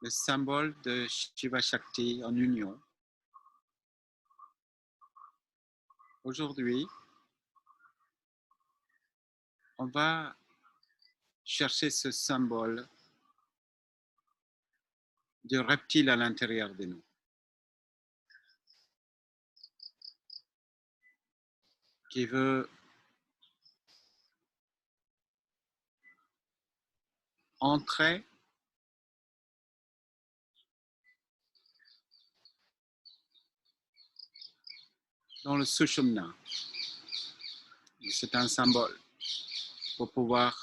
le symbole de Shiva Shakti en union. Aujourd'hui, on va chercher ce symbole du reptile à l'intérieur de nous, qui veut entrer dans le Sushumna. C'est un symbole pour pouvoir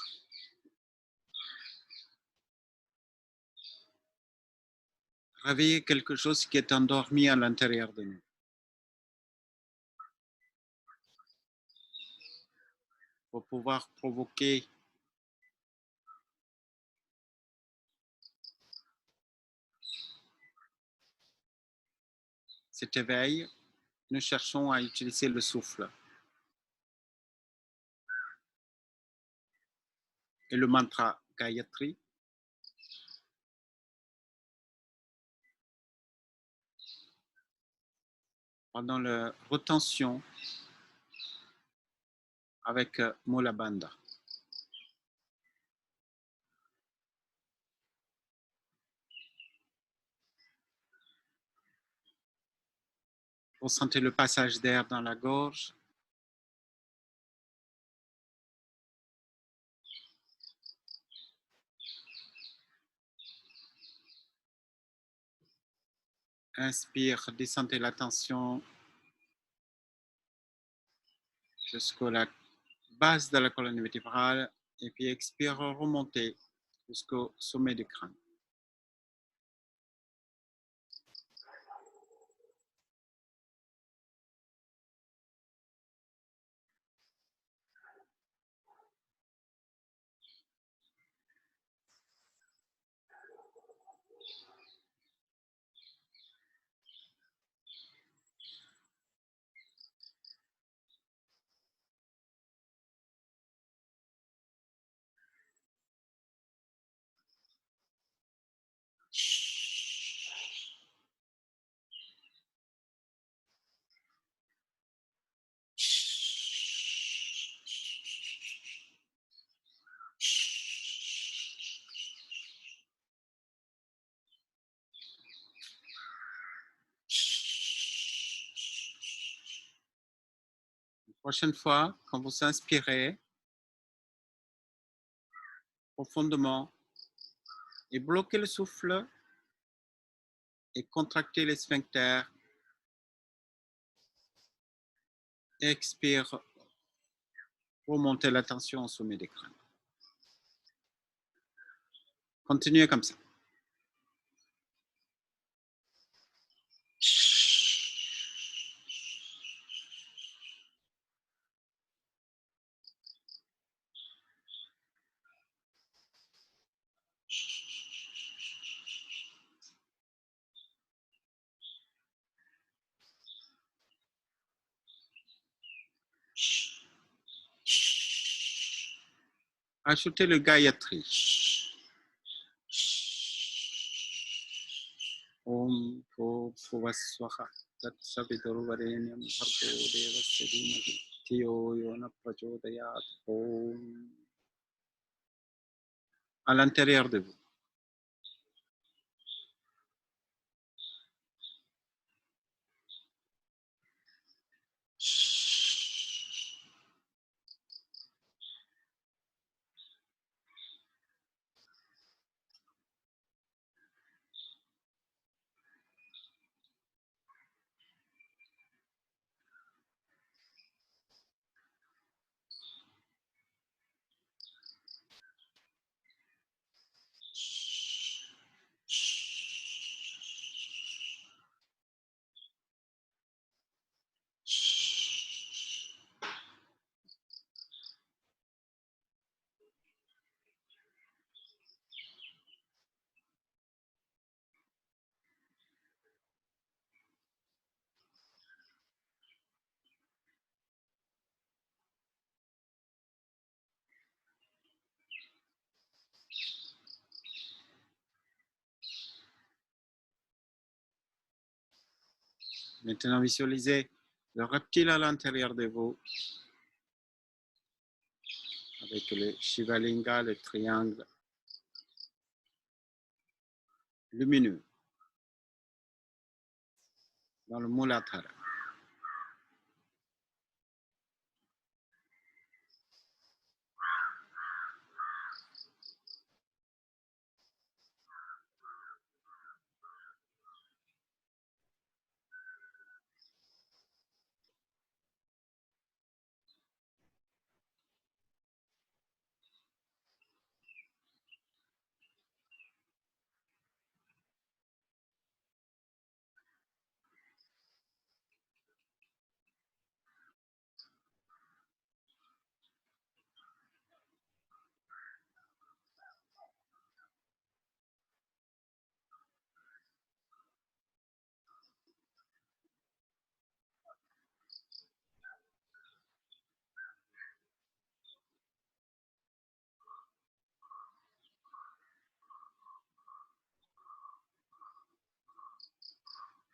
réveiller quelque chose qui est endormi à l'intérieur de nous. Pour pouvoir provoquer cet éveil, nous cherchons à utiliser le souffle et le mantra Gayatri. Pendant la retention avec Mula Bandha. Ressentez le passage d'air dans la gorge. Inspire, descendez la tension jusqu'à la base de la colonne vertébrale et puis expire, remontez jusqu'au sommet du crâne. La prochaine fois, quand vous inspirez profondément et bloquez le souffle et contractez les sphincters. Expire, remontez la tension au sommet des crânes. Continuez comme ça. Ajoutez le Gayatri. Om Bhuvaswaha Tat Saviturvarenyam Bhargo Devasya Dhimahi Dhiyo Yona Prachodayat. Om. À l'intérieur de vous. Maintenant, visualisez le reptile à l'intérieur de vous avec le Shivalinga, le triangle lumineux dans le Muladhara.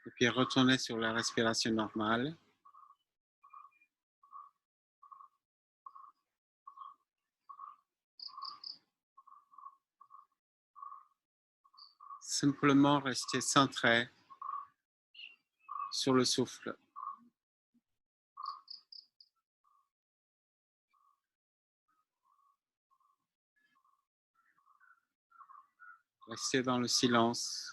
Et puis retournez sur la respiration normale. Simplement restez centré sur le souffle. Restez dans le silence.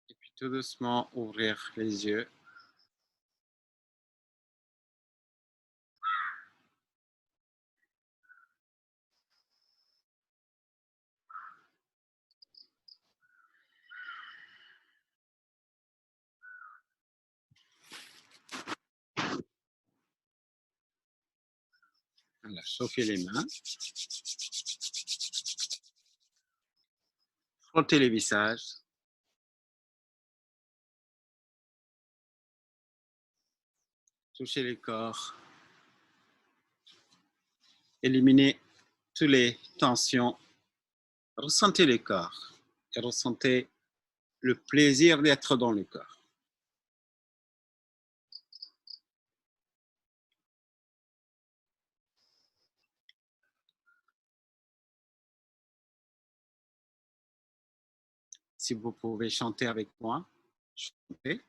Et puis tout doucement ouvrir les yeux. Voilà, chauffez les mains. Frottez les visages. Touchez les corps. Éliminez toutes les tensions. Ressentez le corps et ressentez le plaisir d'être dans le corps. Si vous pouvez chanter avec moi, chantez.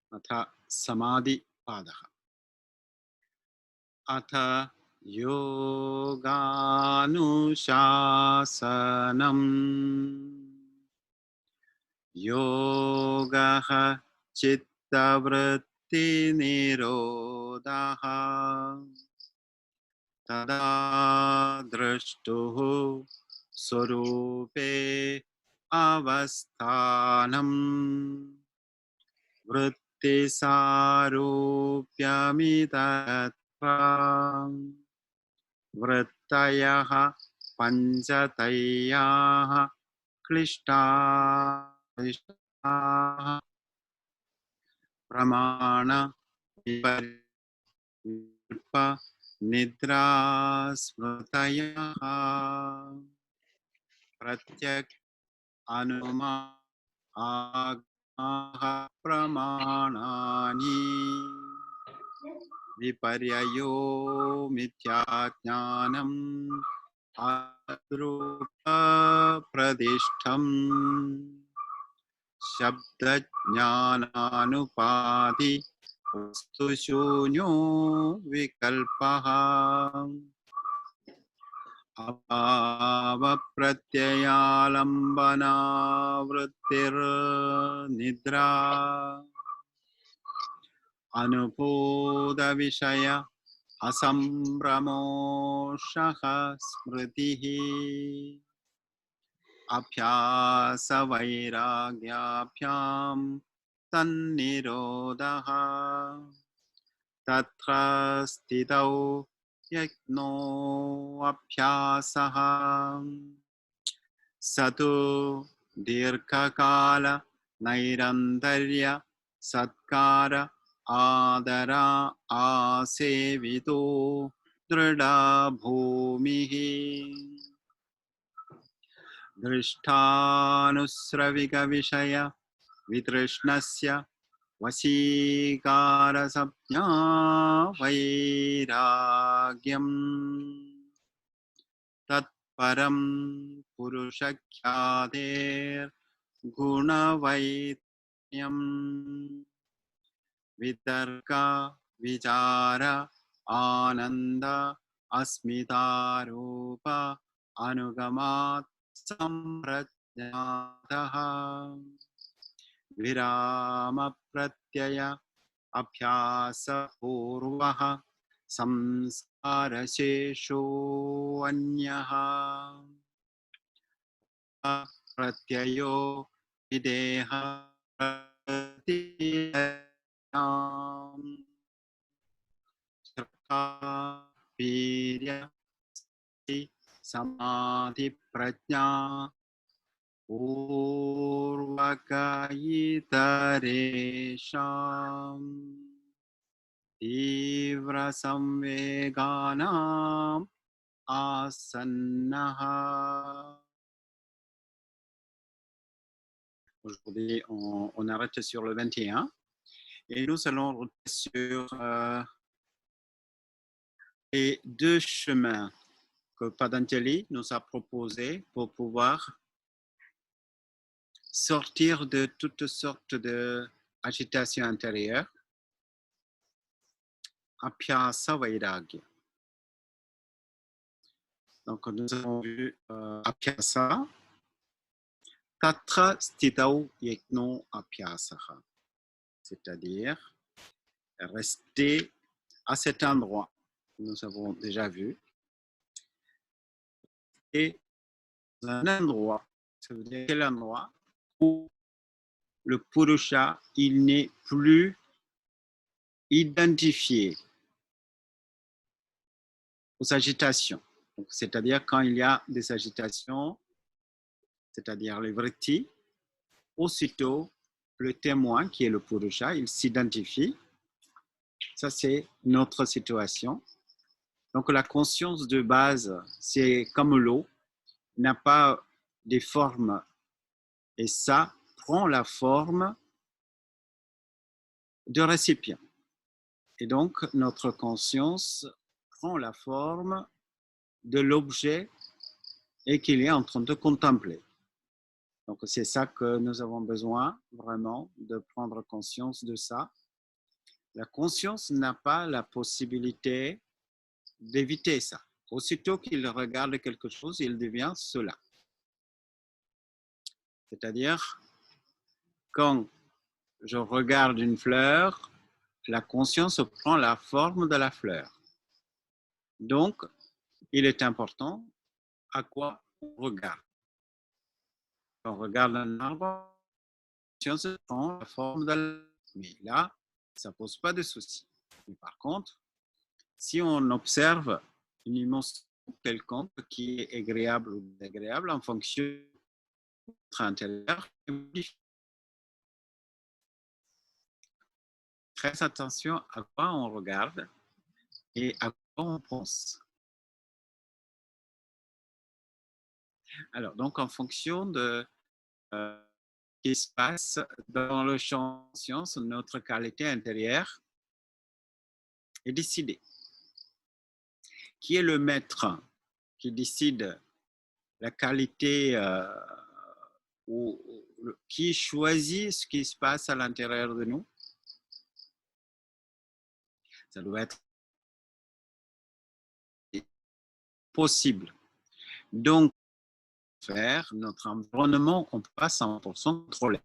Atha samadhi padaha. Atha yoganushasanam. Yogaha chittavritti nirodhaha. Tada drashtuhu swarupe avasthanam. Vritti sarupyamitatva. Vrittayaha panchatayaha klishtaha pramana viparpa nidra smrtayaha pratyak anuma agaha pramanani viparyayo mityajnanam adrupa pradishtham shabdajnananupadi vastu shunyo vikalpaha abhava pratyayalambana vrittir nidra anuboda vishaya asambramo-shaha smritihi abhyasa vairagyabhyam tannirodhaha tatra stitau yajno abhyasaha satu dirghakala nairantarya satkara adara asevito drida bhumihi drishtanusravika vishaya vitrishnasya vasikara sapnya vairagyam tat param purushakyader gunavaityam vitarka vichara ananda asmitarupa anugamat samprajnataha virama pratyaya abhyasa purvaha samskara shesho anyaha pratyayo videha pratiyam sarka virya samadhi prajna urvakaryitaresham tivra samveganam asannaha. Aujourd'hui, on arrête sur le 21 et nous allons sur les deux chemins que Patanjali nous a proposés pour pouvoir sortir de toutes sortes d'agitation intérieure. Abhyasa Vairagya. Donc, nous avons vu Abhyasa. Tatra stitau yekno abhyasaha. C'est-à-dire rester à cet endroit. Nous avons déjà vu. Et un endroit, ça veut dire quel endroit où le Purusha, il n'est plus identifié aux agitations. C'est-à-dire quand il y a des agitations, c'est-à-dire les vrittis, aussitôt le témoin qui est le Purusha, il s'identifie. Ça, c'est notre situation. Donc la conscience de base, c'est comme l'eau, n'a pas des formes et ça prend la forme de récipient. Et donc notre conscience prend la forme de l'objet et qu'il est en train de contempler. Donc c'est ça que nous avons besoin vraiment de prendre conscience de ça. La conscience n'a pas la possibilité d'éviter ça. Aussitôt qu'il regarde quelque chose, il devient cela. C'est-à-dire, quand je regarde une fleur, la conscience prend la forme de la fleur. Donc, il est important à quoi on regarde. Quand on regarde un arbre, la conscience prend la forme de l'arbre. Mais là, ça ne pose pas de souci. Mais par contre, si on observe une émotion quelconque qui est agréable ou désagréable en fonction de notre intérieur, très attention à quoi on regarde et à quoi on pense. Alors, donc, en fonction de ce qui se passe dans le champ de conscience, notre qualité intérieure est décidée. Qui est le maître qui décide la qualité ou qui choisit ce qui se passe à l'intérieur de nous? Ça doit être possible. Donc, faire notre environnement, on ne peut pas 100% contrôler.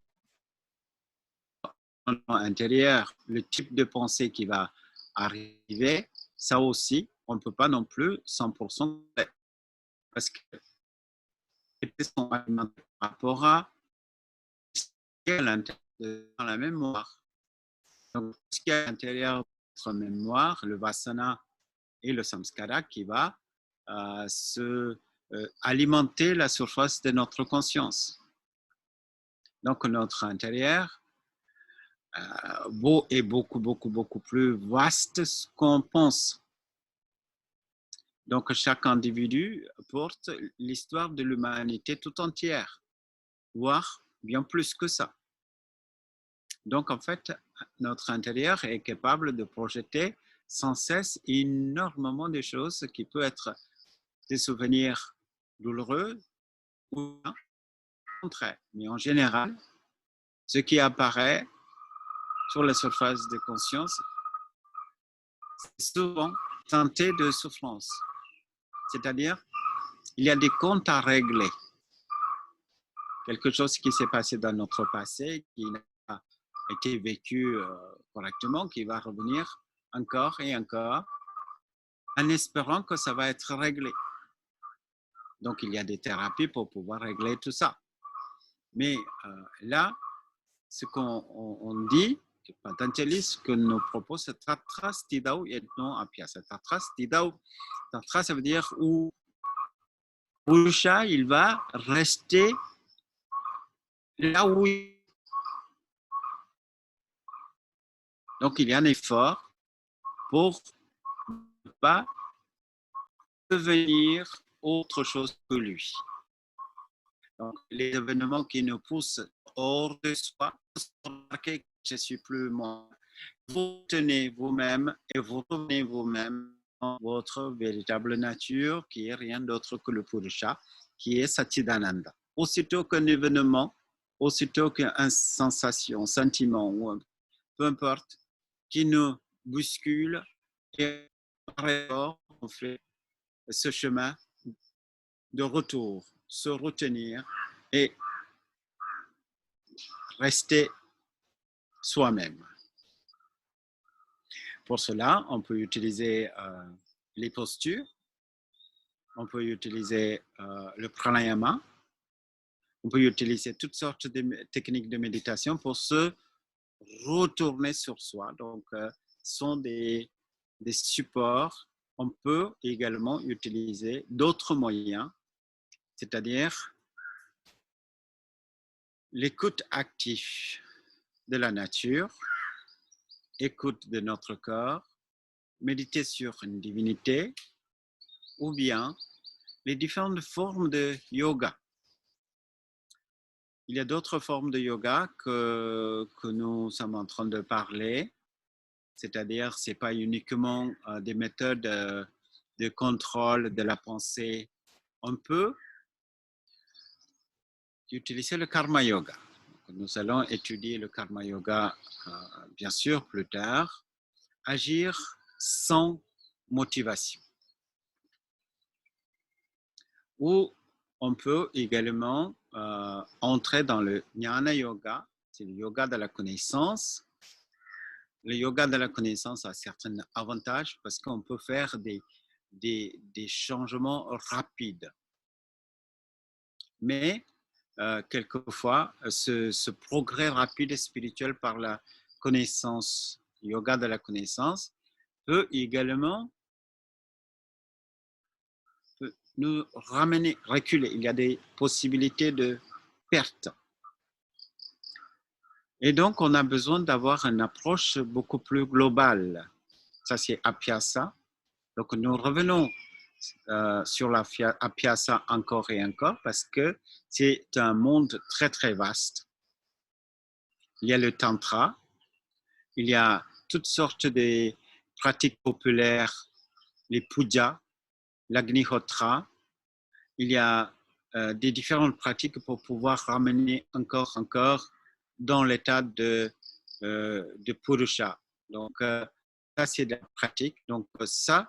Intérieur, le type de pensée qui va arriver, ça aussi, on ne peut pas non plus 100% parce que les pensées sont alimentées par rapport à l'intérieur dans la mémoire. Donc, ce qui est à l'intérieur de notre mémoire, le vasana et le samskara qui va alimenter la surface de notre conscience. Donc, notre intérieur est beaucoup plus vaste qu'on pense. Donc, chaque individu porte l'histoire de l'humanité tout entière, voire bien plus que ça. Donc, en fait, notre intérieur est capable de projeter sans cesse énormément de choses qui peuvent être des souvenirs douloureux ou au contraire. Mais en général, ce qui apparaît sur la surface de conscience, c'est souvent teinté de souffrance. C'est-à-dire, il y a des comptes à régler. Quelque chose qui s'est passé dans notre passé, qui n'a pas été vécu correctement, qui va revenir encore et encore, en espérant que ça va être réglé. Donc, il y a des thérapies pour pouvoir régler tout ça. Mais là, ce qu'on dit, Patanjali, ce que nous propose, c'est Tatra Stidau et non Apyasa. Tatra Stidau, Tatra, ça veut dire où Purusha, il va rester là où il est. Donc, il y a un effort pour ne pas devenir autre chose que lui. Donc, les événements qui nous poussent hors de soi, remarquez que je ne suis plus moi. Vous tenez vous-même et vous revenez vous-même dans votre véritable nature, qui est rien d'autre que le Purusha, qui est Satchidananda. Aussitôt qu'un événement, aussitôt qu'une sensation, sentiment, ou peu importe, qui nous bouscule, et par effort, on fait ce chemin de retour, se retenir et rester soi-même. Pour cela, on peut utiliser les postures, on peut utiliser le pranayama, on peut utiliser toutes sortes de techniques de méditation pour se retourner sur soi. Donc, ce sont des supports. On peut également utiliser d'autres moyens, c'est-à-dire l'écoute active de la nature, écoute de notre corps, méditer sur une divinité, ou bien les différentes formes de yoga. Il y a d'autres formes de yoga que nous sommes en train de parler, c'est-à-dire ce n'est pas uniquement des méthodes de contrôle de la pensée. On peut utiliser le karma yoga. Nous allons étudier le karma yoga bien sûr plus tard. Agir sans motivation. Ou on peut également entrer dans le jnana yoga, c'est le yoga de la connaissance. Le yoga de la connaissance a certains avantages parce qu'on peut faire des changements rapides. Mais quelquefois, ce progrès rapide et spirituel par la connaissance, yoga de la connaissance, peut également nous ramener, reculer. Il y a des possibilités de perte. Et donc, on a besoin d'avoir une approche beaucoup plus globale. Ça, c'est Apyasa. Donc, nous revenons sur l'Apyasa encore et encore parce que c'est un monde très, très vaste. Il y a le Tantra, il y a toutes sortes de pratiques populaires, les pujas, l'Agnihotra. Il y a des différentes pratiques pour pouvoir ramener encore dans l'état de Purusha. Donc, ça, c'est de la pratique. Donc, ça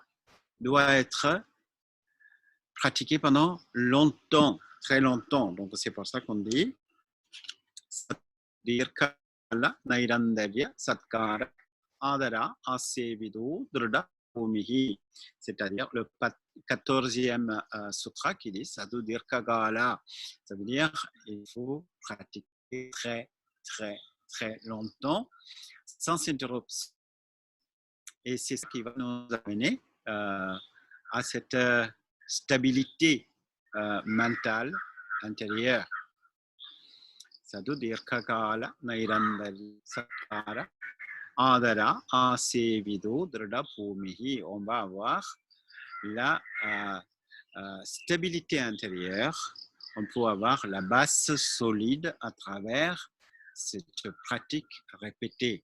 doit être pratiqué pendant longtemps, très longtemps. Donc, c'est pour ça qu'on dit Dirkala Nairandavya Satkara Adara Asevido Drda Bhumihi. C'est-à-dire le 14e sutra qui dit Sadhu Dirkagala. Ça veut dire il faut pratiquer très, très très longtemps, sans interruption. Et c'est ce qui va nous amener à cette stabilité mentale intérieure. Sadhu Dirghakala Nairandari Sakara Adara Asevido Drada Pumihi. On va avoir la stabilité intérieure. On peut avoir la base solide à travers cette pratique répétée.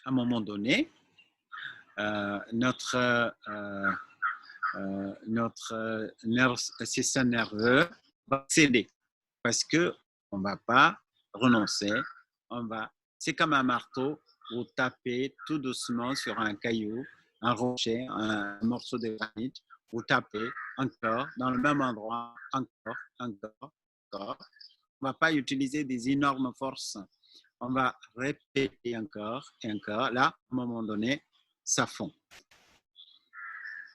À un moment donné, notre système nerveux va céder parce qu'on ne va pas renoncer. C'est comme un marteau, vous tapez tout doucement sur un caillou, un rocher, un morceau de granit, vous tapez encore dans le même endroit, encore. On ne va pas utiliser des énormes forces. On va répéter encore et encore. Là, à un moment donné, ça fond.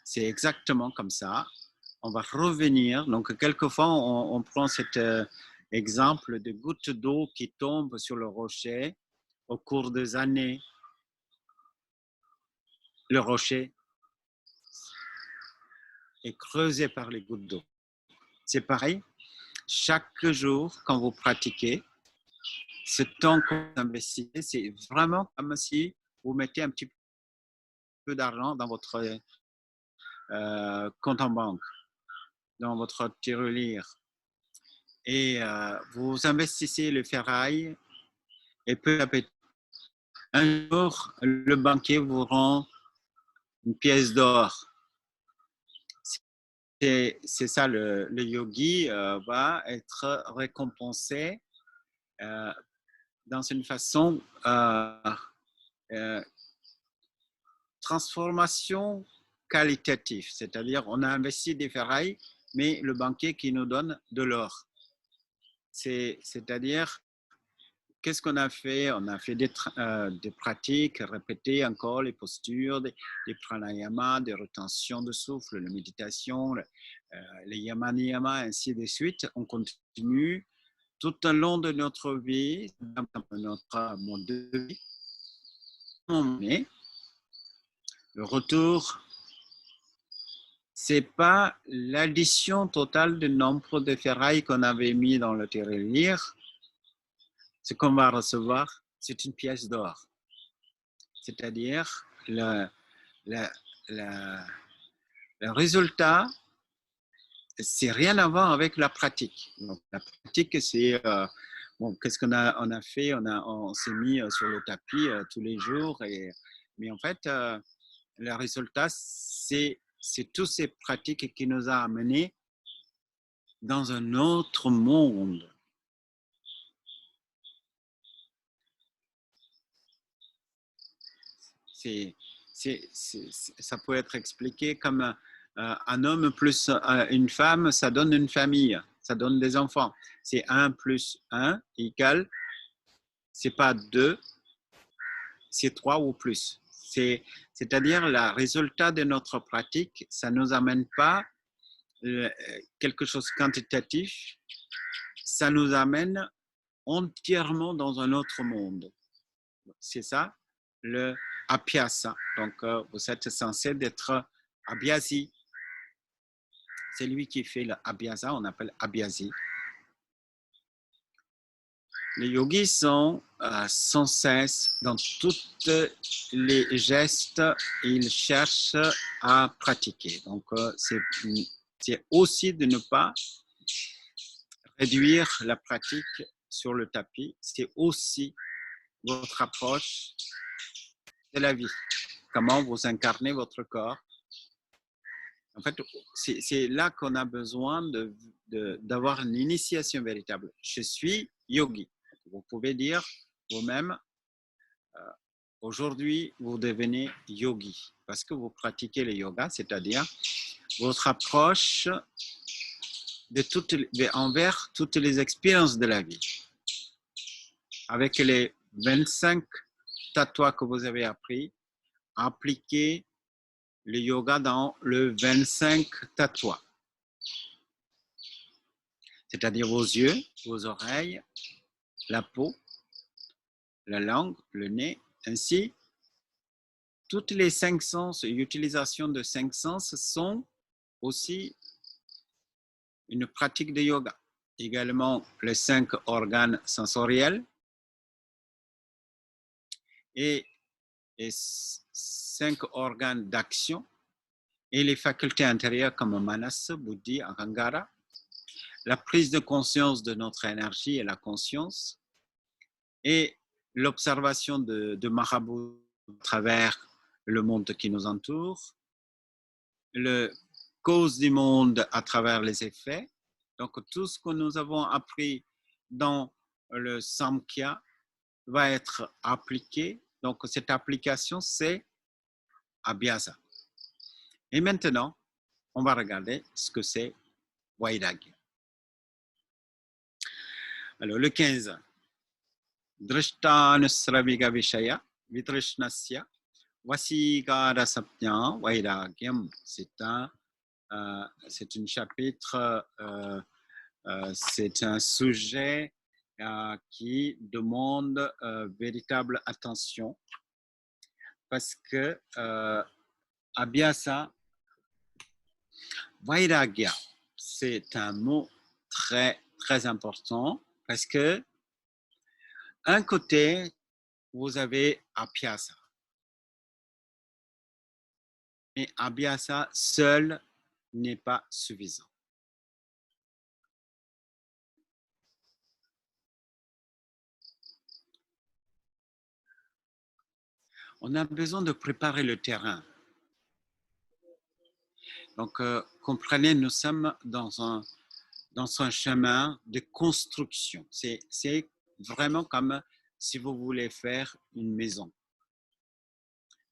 C'est exactement comme ça. On va revenir. Donc, quelquefois, on prend cet exemple de gouttes d'eau qui tombent sur le rocher au cours des années. Le rocher est creusé par les gouttes d'eau. C'est pareil. Chaque jour, quand vous pratiquez, ce temps que vous investissez, c'est vraiment comme si vous mettez un petit peu d'argent dans votre compte en banque, dans votre tirelire. Et vous investissez le ferraille et peu à peu, un jour, le banquier vous rend une pièce d'or. C'est ça, le yogi va être récompensé dans une façon transformation qualitative, c'est-à-dire on a investi des ferrailles, mais le banquier qui nous donne de l'or. C'est-à-dire, qu'est-ce qu'on a fait? On a fait des pratiques, répéter encore les postures, des pranayamas, des retentions de souffle, la méditation, les yama-niyama, ainsi de suite. On continue tout au long de notre vie, notre mode de vie. Mais le retour, c'est pas l'addition totale du nombre de ferrailles qu'on avait mis dans le tirelire. Ce qu'on va recevoir, c'est une pièce d'or. C'est-à-dire le résultat, c'est rien à voir avec la pratique. Donc, la pratique, c'est bon, qu'est-ce qu'on a fait? On s'est mis sur le tapis tous les jours, mais en fait, le résultat, c'est toutes ces pratiques qui nous a amenés dans un autre monde. Ça peut être expliqué comme un homme plus une femme, ça donne une famille, ça donne des enfants. C'est 1 plus 1 égale, c'est pas 2, c'est 3 ou plus. C'est-à-dire, le résultat de notre pratique, ça ne nous amène pas quelque chose de quantitatif, ça nous amène entièrement dans un autre monde. C'est ça, le abhyasa. Donc, vous êtes censé être abhyasi. C'est lui qui fait le abhyasa, on appelle abhyasi. Les yogis sont sans cesse dans tous les gestes, ils cherchent à pratiquer. Donc, c'est aussi de ne pas réduire la pratique sur le tapis. C'est aussi votre approche de la vie. Comment vous incarnez votre corps. En fait, c'est là qu'on a besoin d'avoir une initiation véritable. Je suis yogi. Vous pouvez dire vous-même, aujourd'hui, vous devenez yogi parce que vous pratiquez le yoga, c'est-à-dire votre approche envers toutes les expériences de la vie. Avec les 25 tatwas que vous avez appris, appliquez le yoga dans le 25 tatwas. C'est-à-dire vos yeux, vos oreilles, la peau, la langue, le nez. Ainsi, toutes les 5 sens et l'utilisation de 5 sens sont aussi une pratique de yoga. Également, les 5 organes sensoriels et 5 organes d'action et les facultés intérieures comme manas, buddhi, ahangara, la prise de conscience de notre énergie et la conscience et l'observation de Mahabodhi à travers le monde qui nous entoure, la cause du monde à travers les effets. Donc, tout ce que nous avons appris dans le Samkhya va être appliqué. Donc, cette application, c'est Abhyasa. Et maintenant, on va regarder ce que c'est Vairagya. Alors, le 15. Drishtanusraviga Vishaya Vitrishnasya Vasigara Sapnya Vairagyam. C'est un chapitre, c'est un sujet qui demande véritable attention parce que Abhyasa, Vairagya, c'est un mot très, très important parce que un côté, vous avez Abhyasa. Mais Abhyasa seul n'est pas suffisant. On a besoin de préparer le terrain. Donc, comprenez, nous sommes dans un chemin de construction. C'est vraiment comme si vous voulez faire une maison.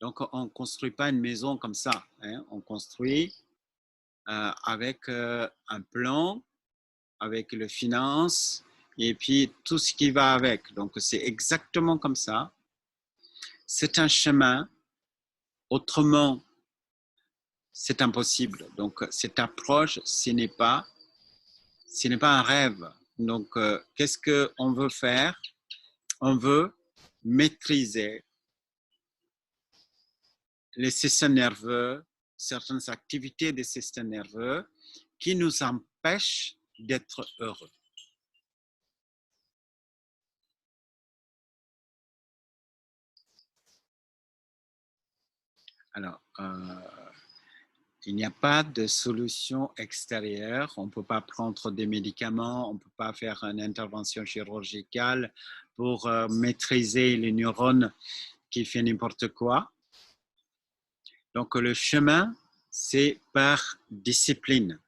Donc, on ne construit pas une maison comme ça. Hein. On construit avec un plan, avec les finances et puis tout ce qui va avec. Donc, c'est exactement comme ça. C'est un chemin. Autrement, c'est impossible. Donc, cette approche, ce n'est pas un rêve. Donc, qu'est-ce qu'on veut faire? On veut maîtriser les systèmes nerveux, certaines activités des systèmes nerveux qui nous empêchent d'être heureux. Alors, il n'y a pas de solution extérieure. On ne peut pas prendre des médicaments, on ne peut pas faire une intervention chirurgicale pour maîtriser les neurones qui font n'importe quoi. Donc, le chemin, c'est par discipline.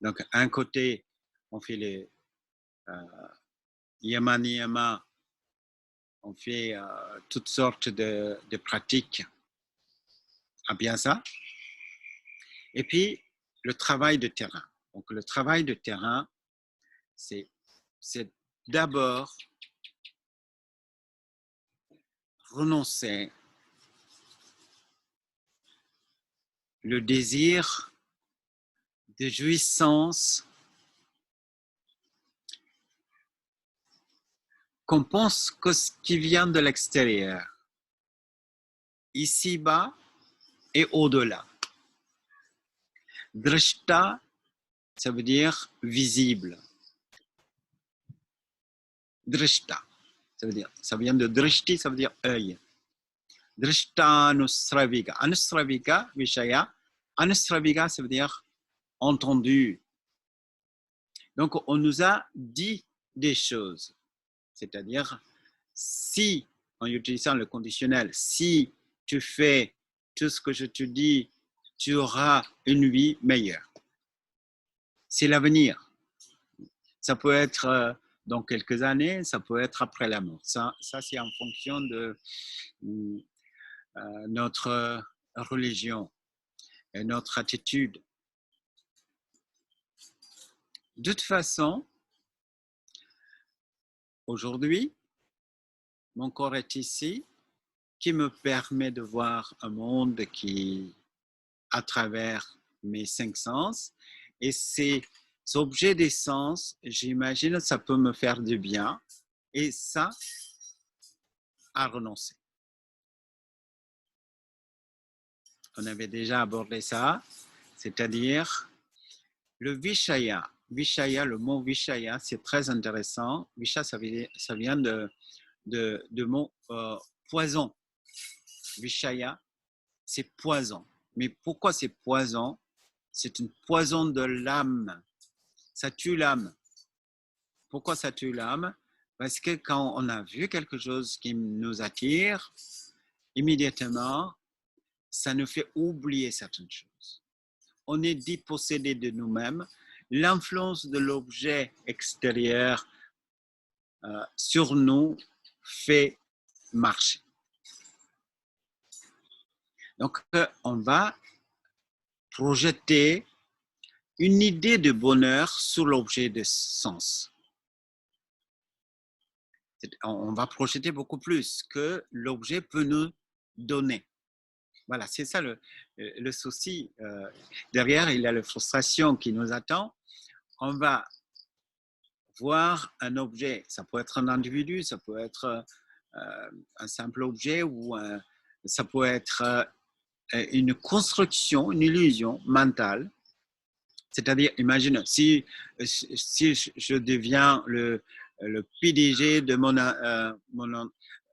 Donc, un côté, on fait les yama niyama, on fait toutes sortes de pratiques abhyasa. Et puis, le travail de terrain. Donc, le travail de terrain, c'est d'abord renoncer le désir de jouissance qu'on pense que ce qui vient de l'extérieur, ici-bas et au-delà. Drishta, ça veut dire visible. Drishta, ça vient de drishti, ça veut dire œil. Drishta anusravika. Anusravika, vishaya. Anusravika, ça veut dire entendu. Donc, on nous a dit des choses. C'est-à-dire, si, en utilisant le conditionnel, si tu fais tout ce que je te dis, tu auras une vie meilleure. C'est l'avenir. Ça peut être dans quelques années, ça peut être après la mort. Ça c'est en fonction de notre religion et notre attitude. De toute façon, aujourd'hui, mon corps est ici, qui me permet de voir un monde qui, à travers mes 5 sens, et ces objets des sens, j'imagine, ça peut me faire du bien. Et ça, à renoncer. On avait déjà abordé ça, c'est-à-dire le Vishaya. Vishaya, le mot Vishaya, c'est très intéressant. Visha, ça vient de mot poison. Vishaya, c'est poison. Mais pourquoi c'est poison? C'est une poison de l'âme. Ça tue l'âme. Pourquoi ça tue l'âme? Parce que quand on a vu quelque chose qui nous attire, immédiatement, ça nous fait oublier certaines choses. On est dépossédé de nous-mêmes. L'influence de l'objet extérieur sur nous fait marcher. Donc, on va projeter une idée de bonheur sur l'objet de sens. On va projeter beaucoup plus que l'objet peut nous donner. Voilà, c'est ça le souci. Derrière, il y a la frustration qui nous attend. On va voir un objet, ça peut être un individu, ça peut être un simple objet ou ça peut être une construction, une illusion mentale. C'est-à-dire, imagine, si je deviens le PDG de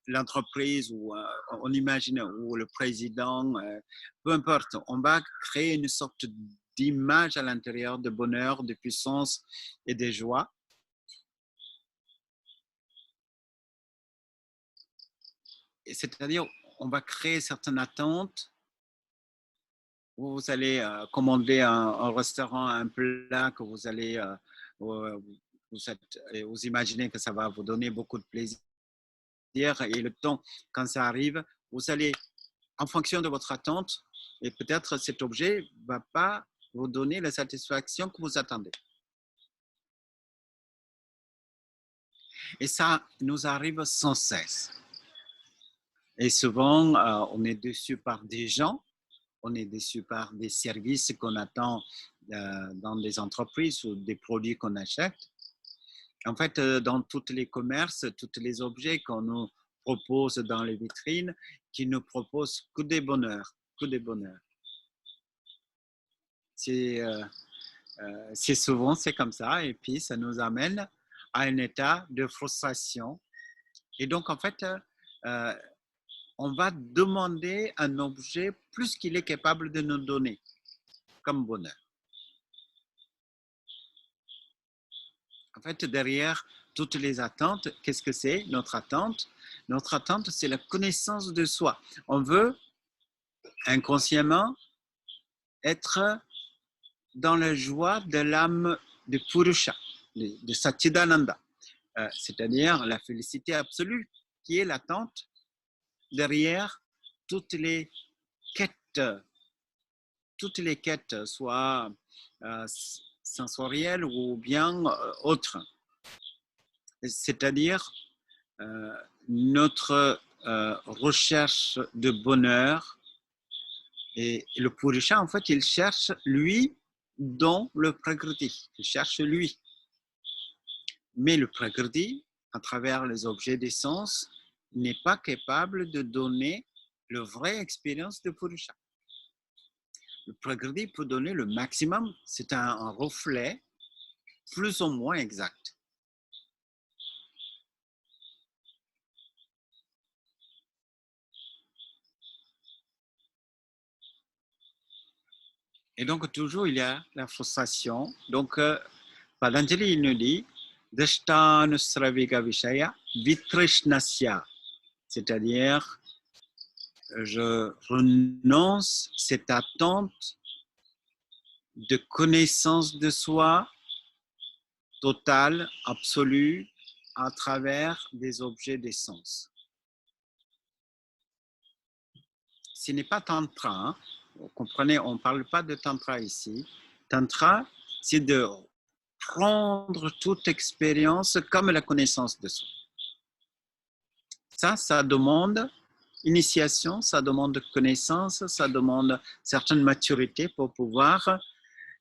l'entreprise ou on imagine, ou le président, peu importe, on va créer une sorte d'image à l'intérieur de bonheur, de puissance et de joie. C'est-à-dire, on va créer certaines attentes. Vous allez commander un restaurant, un plat que vous allez, vous imaginez que ça va vous donner beaucoup de plaisir et le temps, quand ça arrive, vous allez, en fonction de votre attente, et peut-être cet objet ne va pas vous donner la satisfaction que vous attendez. Et ça nous arrive sans cesse. Et souvent, on est déçu par des gens, on est déçu par des services qu'on attend dans des entreprises ou des produits qu'on achète. En fait, dans tous les commerces, tous les objets qu'on nous propose dans les vitrines, qui nous proposent que des bonheurs, que des bonheurs. C'est souvent, c'est comme ça, et puis ça nous amène à un état de frustration. Et donc, en fait, on va demander un objet plus qu'il est capable de nous donner comme bonheur. En fait, derrière toutes les attentes, qu'est-ce que c'est notre attente? Notre attente, c'est la connaissance de soi. On veut inconsciemment être dans la joie de l'âme de Purusha, de Satchidananda, c'est-à-dire la félicité absolue, qui est l'attente derrière toutes les quêtes, soit sensorielles ou bien autres. C'est-à-dire notre recherche de bonheur. Et le Purusha, en fait, il cherche lui dans le Prakriti. Il cherche lui. Mais le Prakriti, à travers les objets des sens, n'est pas capable de donner la vraie expérience de Purusha. Le Prakriti peut donner le maximum, c'est un reflet plus ou moins exact. Et donc, toujours, il y a la frustration. Donc, Patanjali, il nous dit Drashtanusravika Vishaya Vitrishnasya, c'est-à-dire, je renonce cette attente de connaissance de soi totale, absolue, à travers des objets des sens. Ce n'est pas tantra, hein. Vous comprenez, on ne parle pas de tantra ici. Tantra, c'est de prendre toute expérience comme la connaissance de soi. Ça demande initiation, ça demande connaissance, ça demande certaine maturité pour pouvoir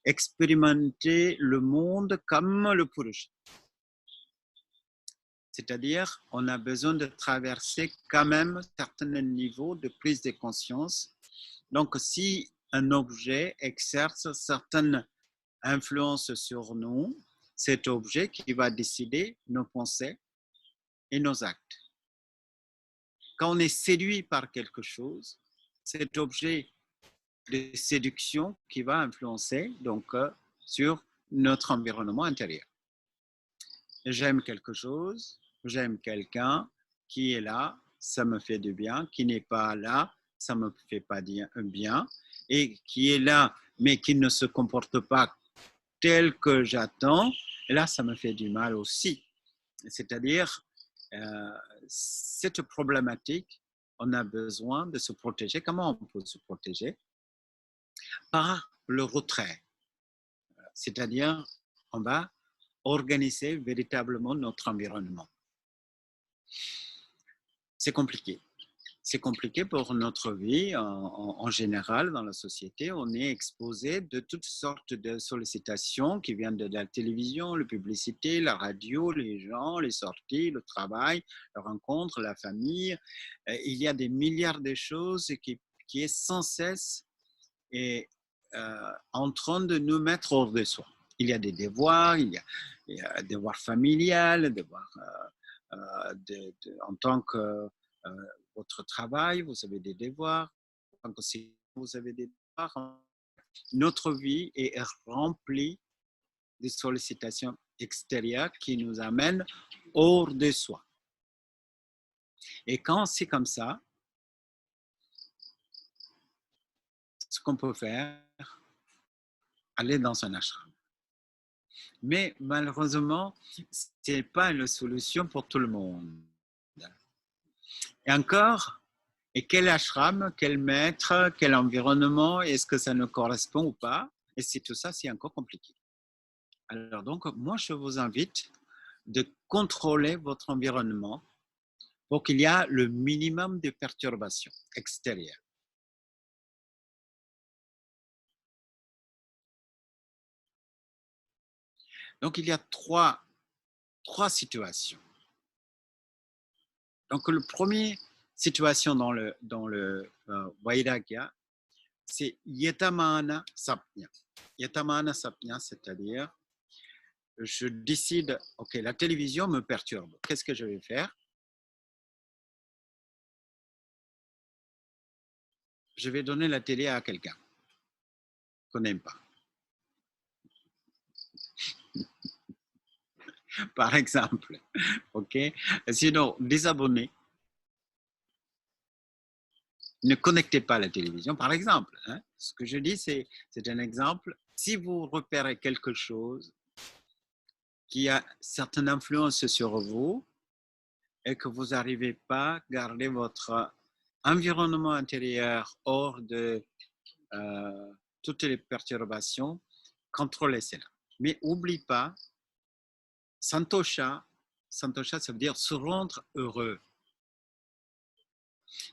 expérimenter le monde comme le Purusha. C'est-à-dire, on a besoin de traverser quand même certains niveaux de prise de conscience. Donc, si un objet exerce certaines influences sur nous, cet objet qui va décider nos pensées et nos actes. Quand on est séduit par quelque chose, cet objet de séduction qui va influencer donc sur notre environnement intérieur. J'aime quelque chose, j'aime quelqu'un qui est là, ça me fait du bien, qui n'est pas là, ça me fait pas bien, et qui est là, mais qui ne se comporte pas tel que j'attends, là, ça me fait du mal aussi. C'est-à-dire, cette problématique, on a besoin de se protéger. Comment on peut se protéger? Par le retrait. C'est-à-dire, on va organiser véritablement notre environnement. C'est compliqué. C'est compliqué pour notre vie en général dans la société. On est exposé de toutes sortes de sollicitations qui viennent de la télévision, la publicité, la radio, les gens, les sorties, le travail, les rencontres, la famille. Il y a des milliards de choses qui est sans cesse et, en train de nous mettre hors de soi. Il y a des devoirs, il y a des devoirs familiales, devoirs en tant que votre travail, vous avez des devoirs, en tant que vous avez des devoirs. Notre vie est remplie de sollicitations extérieures qui nous amènent hors de soi. Et quand c'est comme ça, ce qu'on peut faire, aller dans un ashram. Mais malheureusement, ce n'est pas la solution pour tout le monde. Et encore, et quel ashram, quel maître, quel environnement, est-ce que ça nous correspond ou pas? Et c'est tout ça, c'est encore compliqué. Alors donc, moi, je vous invite de contrôler votre environnement pour qu'il y ait le minimum de perturbations extérieures. Donc, il y a trois situations. Donc, la première situation dans le Vairagya, c'est Yatamana Sapnya. Yatamana Sapnya, c'est-à-dire, je décide, ok, la télévision me perturbe. Qu'est-ce que je vais faire? Je vais donner la télé à quelqu'un qu'on n'aime pas. Par exemple, ok? Sinon, désabonner. Ne connectez pas la télévision, par exemple. Hein? Ce que je dis, c'est un exemple. Si vous repérez quelque chose qui a certaine influence sur vous et que vous n'arrivez pas à garder votre environnement intérieur hors de toutes les perturbations, contrôlez cela. Mais n'oublie pas, Santosha, ça veut dire se rendre heureux.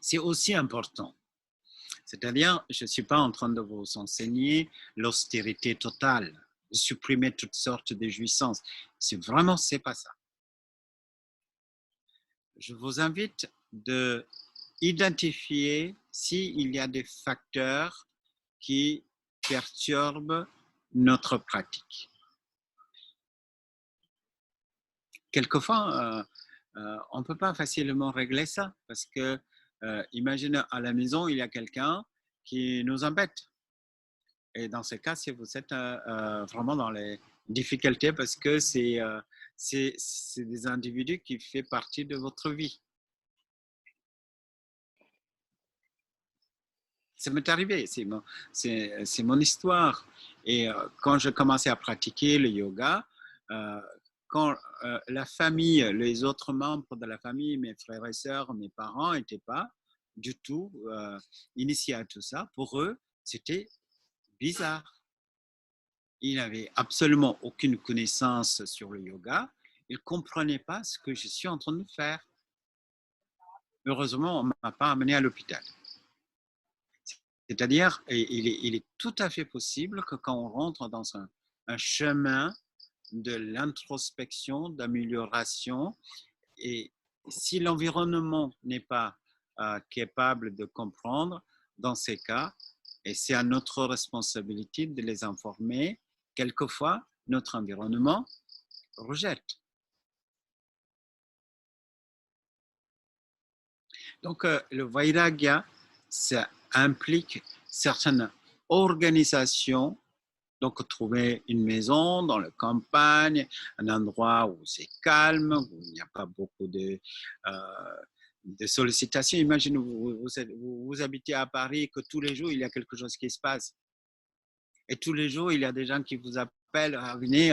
C'est aussi important. C'est-à-dire, je ne suis pas en train de vous enseigner l'austérité totale, de supprimer toutes sortes de jouissances. C'est vraiment, c'est pas ça. Je vous invite de identifier s'il y a des facteurs qui perturbent notre pratique. Quelquefois, on ne peut pas facilement régler ça parce que, imaginez à la maison, il y a quelqu'un qui nous embête. Et dans ce cas, si vous êtes vraiment dans les difficultés parce que c'est des individus qui font partie de votre vie. Ça m'est arrivé, c'est mon histoire. Et quand je commençais à pratiquer le yoga, quand la famille, les autres membres de la famille, mes frères et sœurs, mes parents n'étaient pas du tout initiés à tout ça, pour eux, c'était bizarre. Ils n'avaient absolument aucune connaissance sur le yoga. Ils ne comprenaient pas ce que je suis en train de faire. Heureusement, on ne m'a pas amené à l'hôpital. C'est-à-dire, il est tout à fait possible que quand on rentre dans un chemin de l'introspection, d'amélioration, et si l'environnement n'est pas capable de comprendre, dans ces cas, et c'est à notre responsabilité de les informer, quelquefois, notre environnement rejette. Donc, le Vairagya, ça implique certaines organisations. Donc, trouver une maison dans la campagne, un endroit où c'est calme, où il n'y a pas beaucoup de sollicitations. Imaginez, vous habitez à Paris, que tous les jours, il y a quelque chose qui se passe. Et tous les jours, il y a des gens qui vous appellent, ah, venez,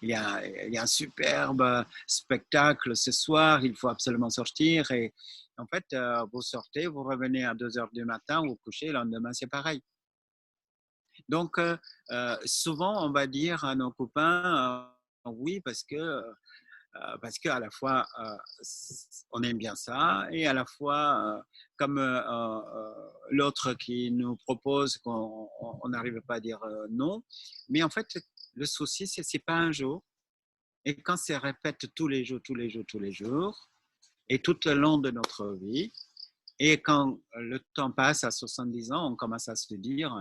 il y a un superbe spectacle ce soir, il faut absolument sortir. Et en fait, vous sortez, vous revenez à 2 heures du matin, vous couchez, le lendemain, c'est pareil. Donc, souvent, on va dire à nos copains, oui, parce qu'à la fois, on aime bien ça, et à la fois, comme l'autre qui nous propose qu'on n'arrive pas à dire non. Mais en fait, le souci, c'est pas un jour. Et quand ça répète tous les jours, tous les jours, tous les jours, et tout le long de notre vie, et quand le temps passe à 70 ans, on commence à se dire,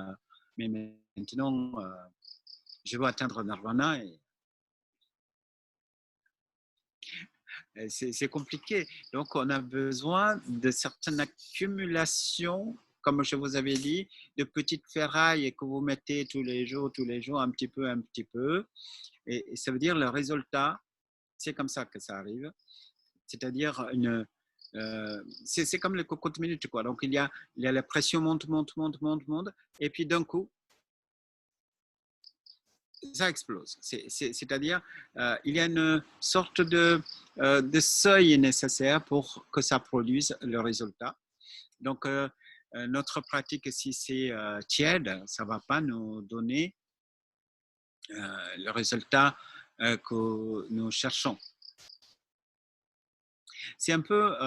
mais maintenant, je veux atteindre Nirvana. Et c'est compliqué. Donc, on a besoin de certaines accumulations, comme je vous avais dit, de petites ferrailles que vous mettez tous les jours, un petit peu, un petit peu. Et ça veut dire le résultat, c'est comme ça que ça arrive. C'est-à-dire c'est comme le cocotte minute, quoi. Donc, il y a la pression monte, monte, monte, monte, monte, et puis d'un coup, ça explose. C'est-à-dire, il y a une sorte de seuil nécessaire pour que ça produise le résultat. Donc, notre pratique, si c'est tiède, ça ne va pas nous donner le résultat que nous cherchons. C'est un peu,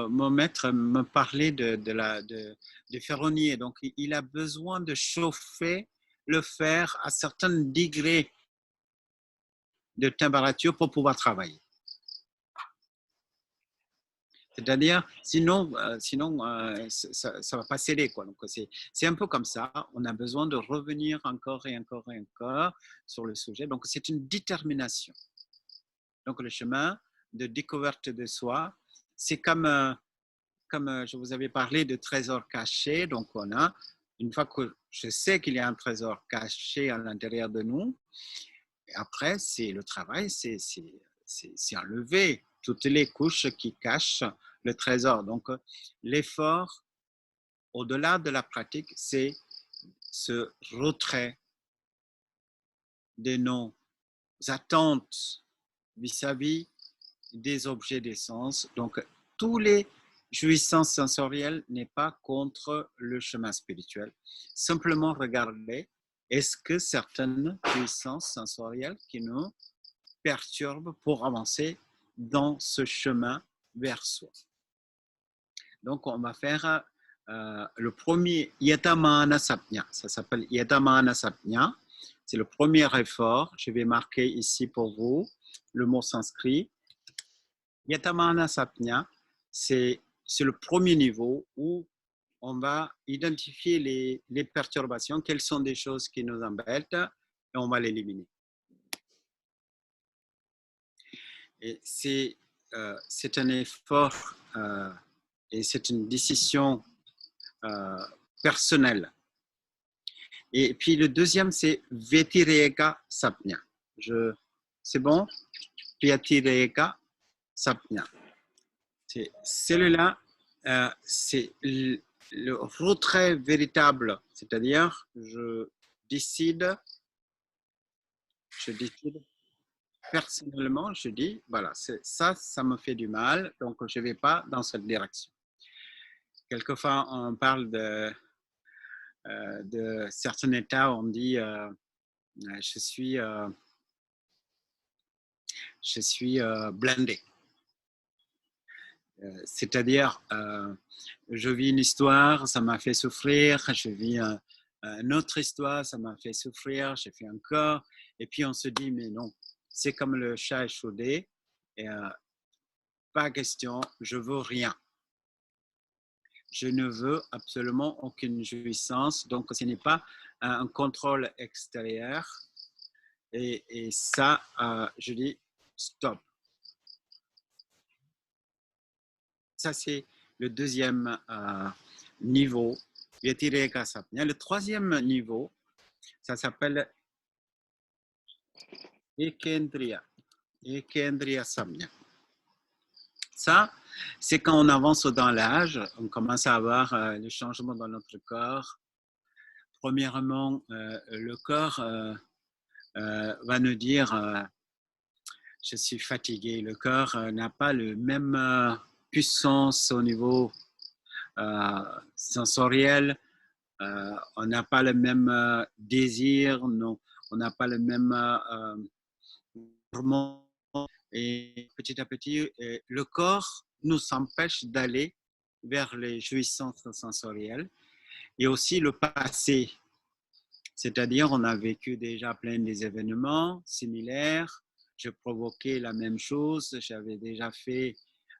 mon maître me parlait de ferronnier. Donc, il a besoin de chauffer le fer à certains degrés de température pour pouvoir travailler. C'est-à-dire, sinon ça ne va pas céder, quoi. Donc, c'est un peu comme ça. On a besoin de revenir encore et encore et encore sur le sujet. Donc, c'est une détermination. Donc, le chemin de découverte de soi, c'est comme je vous avais parlé de trésors cachés. Donc, une fois que je sais qu'il y a un trésor caché à l'intérieur de nous, et après, c'est le travail, c'est enlever toutes les couches qui cachent le trésor. Donc, l'effort, au-delà de la pratique, c'est ce retrait de nos attentes vis-à-vis des objets des sens. Donc, tous les jouissances sensorielles n'est pas contre le chemin spirituel. Simplement regarder, est-ce que certaines jouissances sensorielles qui nous perturbent pour avancer dans ce chemin vers soi. Donc, on va faire le premier Yatamana Sapnya. Ça s'appelle Yatamana Sapnya. C'est le premier effort. Je vais marquer ici pour vous le mot sanskrit. Yatamana Sapnya, c'est le premier niveau où on va identifier les perturbations, quelles sont des choses qui nous embêtent, et on va l'éliminer. Et c'est un effort et c'est une décision personnelle. Et puis le deuxième, c'est Vyatireka Sapnya. C'est bon? Vyatireka Sapnya. Celui-là, c'est le retrait véritable, c'est-à-dire je décide personnellement, je dis, voilà, ça me fait du mal, donc je ne vais pas dans cette direction. Quelquefois, on parle de certains états, on dit, je suis blindé. C'est-à-dire, je vis une histoire, ça m'a fait souffrir, je vis une autre histoire, ça m'a fait souffrir, j'ai fait encore, et puis on se dit, mais non, c'est comme le chat échaudé, et pas question, je veux rien. Je ne veux absolument aucune jouissance. Donc, ce n'est pas un contrôle extérieur. Et ça, je dis stop. Ça, c'est le deuxième niveau. Le troisième niveau, ça s'appelle Ekendriya. Ekendriya Samnya. Ça, c'est quand on avance dans l'âge, on commence à avoir des changements dans notre corps. Premièrement, le corps va nous dire je suis fatigué. Le corps n'a pas le même puissance au niveau sensoriel. On n'a pas le même désir, non, on n'a pas le même hormone. Et petit à petit, le corps nous empêche d'aller vers les jouissances sensorielles et aussi le passé. C'est-à-dire, on a vécu déjà plein des événements similaires. Je provoquais la même chose. J'avais déjà fait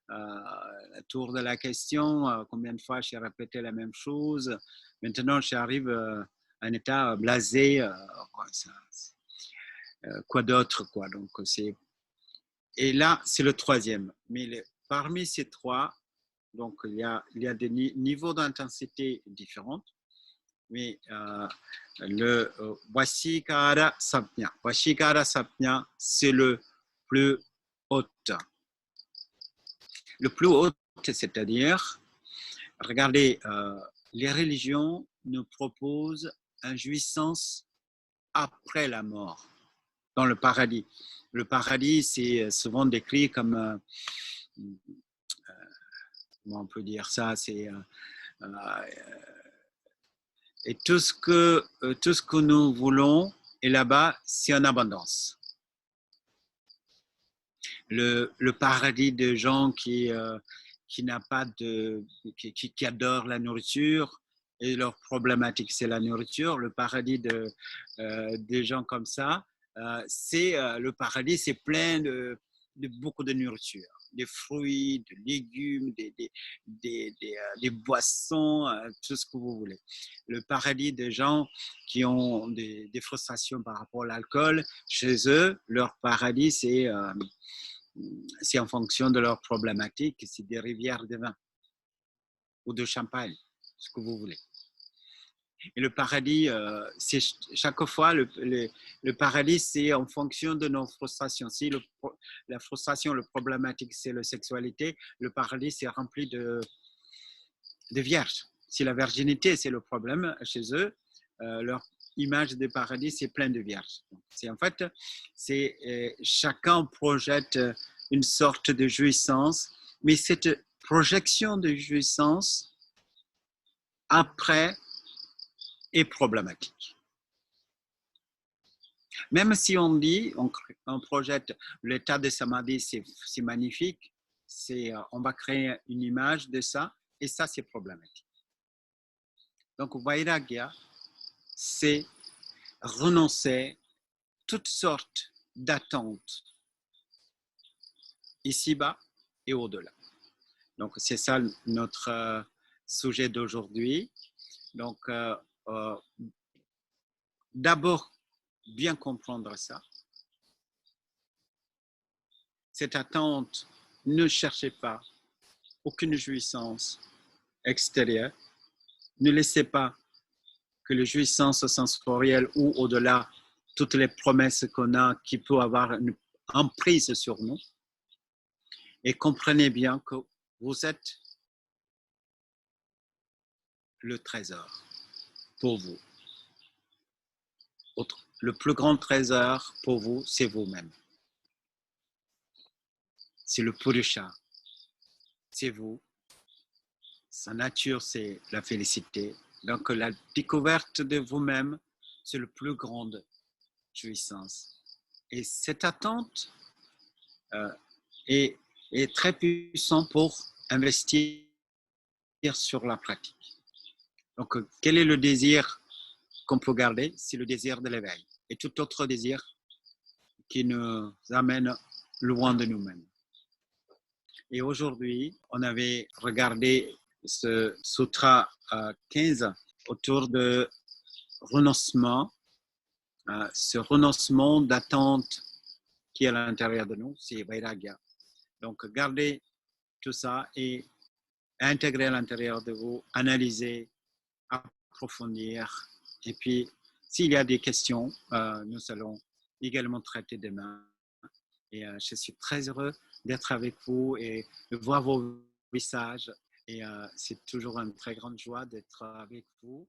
le tour de la question. Combien de fois j'ai répété la même chose. Maintenant, j'arrive à un état blasé. Quoi d'autre, quoi. Donc, et là, c'est le troisième. Mais parmi ces trois, donc, il y a des niveaux d'intensité différents. Mais le Vashikara Samnya. Vashikara Samnya, c'est le plus haut. Le plus haut, c'est-à-dire, regardez, les religions nous proposent une jouissance après la mort, dans le paradis. Le paradis, c'est souvent décrit comme, comment on peut dire ça, c'est et tout ce que nous voulons est là-bas, c'est en abondance. Le paradis de gens qui n'a pas de, qui adorent la nourriture et leur problématique c'est la nourriture. Le paradis des gens comme ça, c'est le paradis, c'est plein de beaucoup de nourriture, des fruits, des légumes, des boissons, tout ce que vous voulez. Le paradis des gens qui ont des frustrations par rapport à l'alcool, chez eux, leur paradis, c'est en fonction de leurs problématiques, c'est des rivières de vin ou de champagne, ce que vous voulez. Et le paradis, c'est chaque fois, le paradis, c'est en fonction de nos frustrations. Si la frustration, le problématique, c'est la sexualité, le paradis, c'est rempli de vierges. Si la virginité, c'est le problème chez eux, leur image de paradis, c'est plein de vierges. C'est en fait, chacun projette une sorte de jouissance, mais cette projection de jouissance après est problématique. Même si on dit, on projette l'état de samadhi, c'est magnifique, on va créer une image de ça, et ça, c'est problématique. Donc, vairagya, c'est renoncer à toutes sortes d'attentes ici-bas et au-delà. Donc, c'est ça notre sujet d'aujourd'hui. Donc, d'abord, bien comprendre ça. Cette attente, ne cherchez pas aucune jouissance extérieure. Ne laissez pas que les jouissances sensorielles ou au-delà, toutes les promesses qu'on a qui peuvent avoir une emprise sur nous. Et comprenez bien que vous êtes le trésor pour vous. Le plus grand trésor pour vous, c'est vous-même. C'est le Purusha. C'est vous. Sa nature, c'est la félicité. Donc, la découverte de vous-même, c'est la plus grande jouissance. Et cette attente est très puissante pour investir sur la pratique. Donc, quel est le désir qu'on peut garder? C'est le désir de l'éveil. Et tout autre désir qui nous amène loin de nous-mêmes. Et aujourd'hui, on avait regardé ce sutra 15 autour de renoncement, ce renoncement d'attente qui est à l'intérieur de nous, c'est Vairagya. Donc, gardez tout ça et intégrer à l'intérieur de vous, analyser, approfondir. Et puis, s'il y a des questions, nous allons également traiter demain. Et je suis très heureux d'être avec vous et de voir vos visages. Et c'est toujours une très grande joie d'être avec vous.